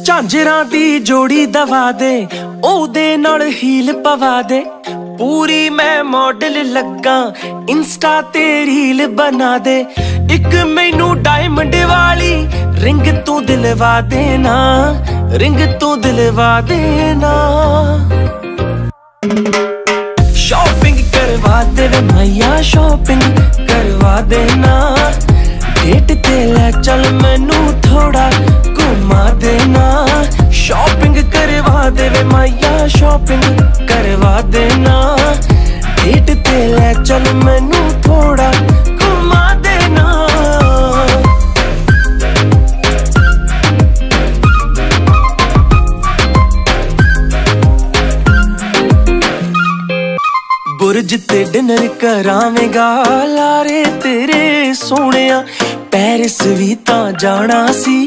झांजरां दी जोड़ी दवा दे, ओदे नाल हील पवा दे। पूरी मैं मॉडल लगा, इंस्टा ते रील बना दे। इक मैनू डायमंड वाली रिंग तू दिलवा देना, रिंग तू दिलवा देना। शॉपिंग करवा दे वे मैया, शॉपिंग करवा देना। डेट ते ले चल मैनू थोड़ा घुमा देना। शॉपिंग करवा दे वे मैया, शॉपिंग करवा देना। डेट ते ले चल मैनू थोड़ा घुमा देना। बुरज ते डिनर करावेगा लारे तेरे सोहणिया। पेरिस भी तां जाना सी,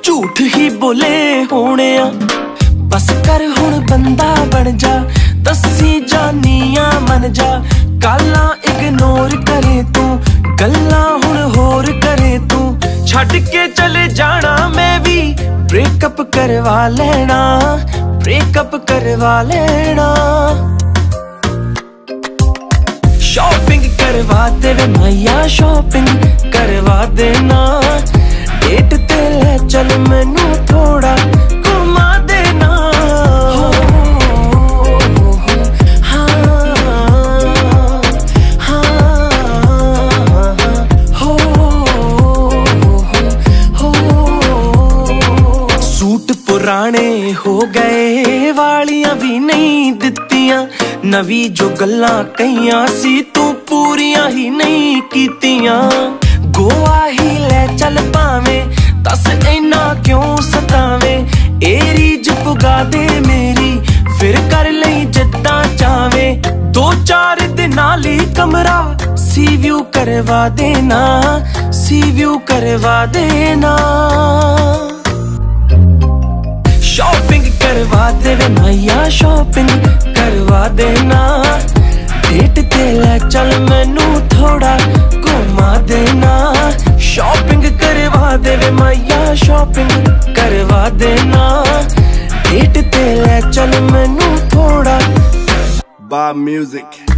झूठ ही बोले होने आ। बस कर हुण बंदा बन जा, दसी जानिया मन जा। गालां इग्नोर करे तू, गल्लां हुण होर करे तू। छड्ड के चले जाना मैं भी, ब्रेकअप करवा लेना, ब्रेकअप करवा लेना। शॉपिंग करवा दे वे मैया, शॉपिंग करवा देना। डेट ते ले चल मैनू थोड़ा घुमा देना। सूट पुराने हो गए, वालियां भी नहीं दित्तियां। नवी जो गल्लां कहियां सी, तू पूरियां ही नहीं कीतियां। गोवा ही ले चल भावें, दस इन्ना क्यों सतावे। ए रीज पुगा दे मेरी, फिर कर लई जिद्दां चावे। 2-4 दिनां लई कमरा सी व्यू करवा देना, सी व्यू करवा देना। शॉपिंग करवा दे वे मैया, शॉपिंग करवा देना। डेट ते ले चल मैनू थोड़ा घुमा देना। शॉपिंग करवा दे वे मैया, शॉपिंग करवा देना। डेट ते ले चल मैनू थोड़ा। Bob Music।